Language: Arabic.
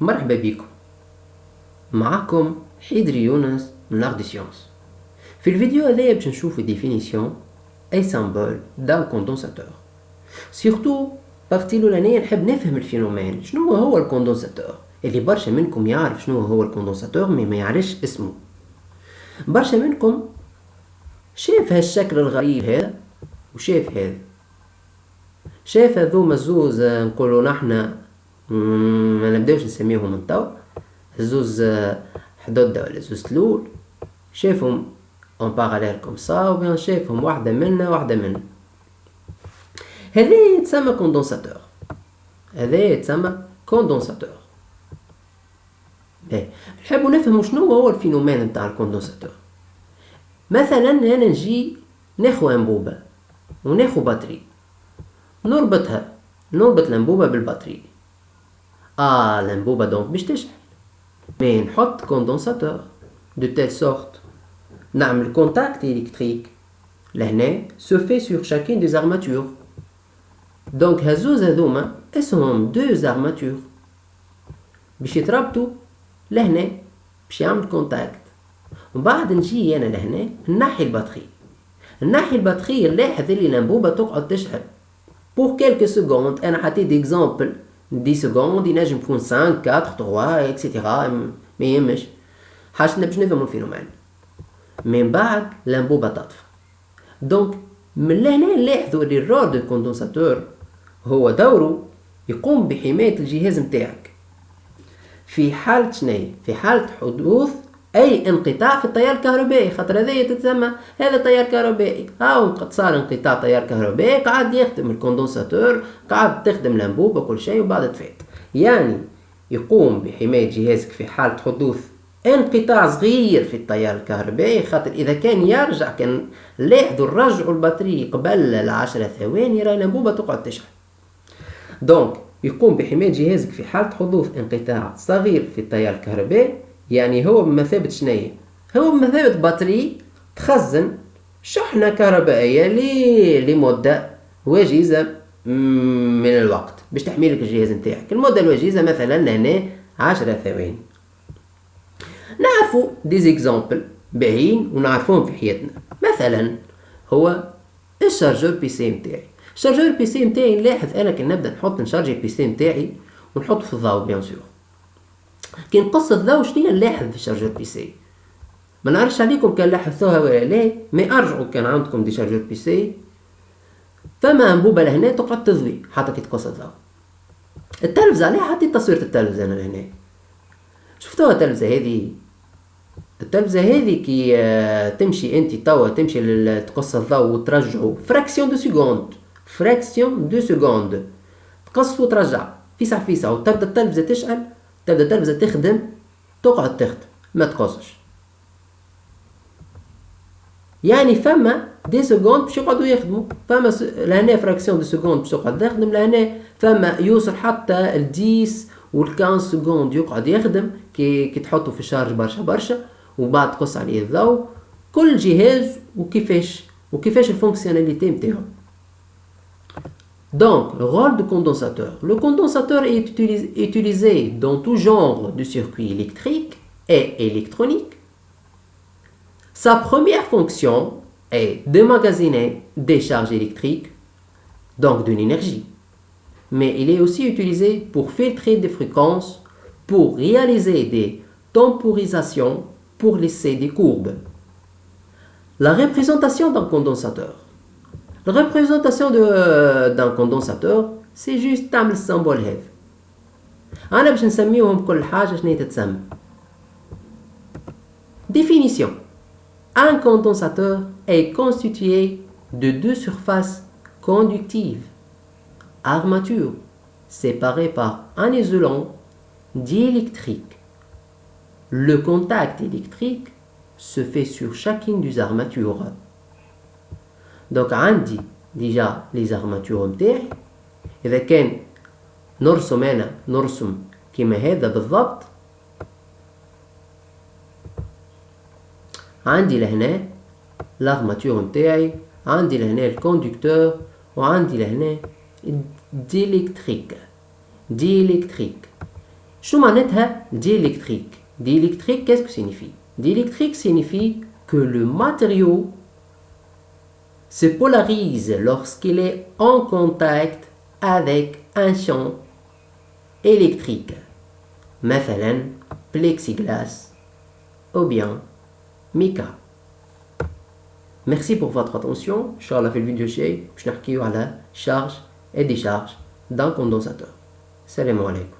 مرحبا بكم. معكم حيدري يونس من l'art des sciences. في الفيديو هذايا باش نشوفو ديفينيسيون اي سامبل دان كوندونساتور. سيرتو بارتي الاولانية نحب نفهم الفينومين شنو هو الكوندونساتور، اللي برشا منكم يعرف شنو هو الكوندونساتور مي ما يعرفش اسمه. برشا منكم شاف هالشكل الغريب هذا وشاف هذا، شاف هذوما الزوز نقولو نحنا ما نبداوش نسميهم من تو الزوز حدودة ولا زوز تلول، شافهم اون باراليل كوم سا وبين شافهم واحدة منا واحدة منا. هذا يتسمى كوندونساتور، هذا يتسمى كوندونساتور. نحبو نفهمو شنو هو الفينومين نتاع الكوندونساتور. مثلا انا نجي ناخو انبوبة وناخو باتري، نربط الانبوبة بالباتري. الانبوبة دونك باش تشحن، مي نحط كوندونساتور دو تيل سورت نعمل كونتاكت électrique لهنا se fait sur chacune des armatures. دونك هزوز هذوما اسمهم deux armatures باش يتربطوا لهنا باش يعمل كونتاكت. ومن بعد نجي انا لهنا نحي الباتري نلاحظ اللي الانبوبة تقعد تشحن pour quelques secondes. انا حطيت ديكزامبل 10 سكوند، ينجم تكون 5 4 3 اكسيتيرا، ما يهمش، حاجتنا باش نفهمو الفينومين. من بعد الانبوبة تطفى. دونك من لهنا نلاحظوا اللي الرول دو كوندونساتور هو دوره يقوم بحماية الجهاز متاعك في حالة شنية؟ في حالة حدوث اي انقطاع في التيار الكهربائي، خاطر هذا تتسمى هذا تيار كهربائي. قد صار انقطاع تيار كهربائي قاعد يخدم الكوندونساتور، قاعد تخدم الانبوبة كل شيء وبعد تفات. يعني يقوم بحماية جهازك في حالة حدوث انقطاع صغير في التيار الكهربائي، خاطر اذا كان يرجع، كان لاحظوا نرجعوا البطارية قبل 10 ثواني راه الانبوبة تقعد تشحن. دونك يقوم بحماية جهازك في حالة حدوث انقطاع صغير في التيار الكهربائي. يعني هو بمثابة شنية؟ هو بمثابة بطارية تخزن شحنة كهربائية لمدة وجيزة من الوقت باش تحميلك الجهاز نتاعك. المدة الوجيزة مثلا هنا 10 ثواني. نعرفوا ديزيكزامبل باهين ونعرفوهم في حياتنا. مثلا هو الشارجور بي سي نتاعي. الشارجور بي سي نتاعي نلاحظ انا كي نبدا نشارجي البي سي نتاعي ونحطه في الضوء بيان سور، كي نقص الضوء شنو نلاحظ في الشارجور بي سي؟ ما نعرفش عليكم كان لاحظتوها ولا لا، مي ارجعوا كان عندكم دي شارجور بي سي فما انبوبه لهنا تقعد تضوي حتى كي تقص الضوء. التلفزه عليها حطيت تصويره التلفزه انا لهنا، شفتوها التلفزه هذه كي تمشي انت توا تمشي تقص الضوء وترجعه فراكسيون دو سكوند تقص وترجع فيسع وتبدا التلفزه تشعل، تبدا التلفزه تخدم، تقعد تخدم ما تقصش. يعني فما دي سكوند باش يقعدوا يخدموا، فما لهنا فراكسيون دو سكوند باش تقعد تخدم، لهنا فما يوصل حتى ال 10 وال 15 سكوند يقعد يخدم كي تحطه في الشارج برشا وبعد تقص عليه الضوء. كل جهاز وكيفاش الفونكسيوناليتي نتاعو. Donc, le rôle du condensateur. Le condensateur est utilisé dans tout genre de circuit électrique et électronique. Sa première fonction est d'emmagasiner des charges électriques, donc de l'énergie. Mais il est aussi utilisé pour filtrer des fréquences, pour réaliser des temporisations, pour laisser des courbes. La représentation d'un condensateur. La représentation d'un condensateur c'est juste تعمل السمبل هذا. أنا باش نسميهم كل حاجة شنو تتسمى. Définition. Un condensateur est constitué de deux surfaces conductives, armatures, séparées par un isolant diélectrique. Le contact électrique se fait sur chacune des armatures. Donc عندي ديجا لي زارماتور نتاعي، اذا كان نرسم كيما هذا بالضبط. عندي لهنا لارماتور نتاعي، عندي لهنا الكوندكتور، وعندي لهنا ديليكتريك. شنو معناتها diélectrique? Diélectrique, qu'est-ce que signifie? Diélectrique signifie que le matériau se polarise lorsqu'il est en contact avec un champ électrique. مثلا plexiglas ou bien mica. Merci pour votre attention. Inch'Allah في الفيديو الجاي باش نحكيو على charge et décharge d'un condensateur. Salam alaikum.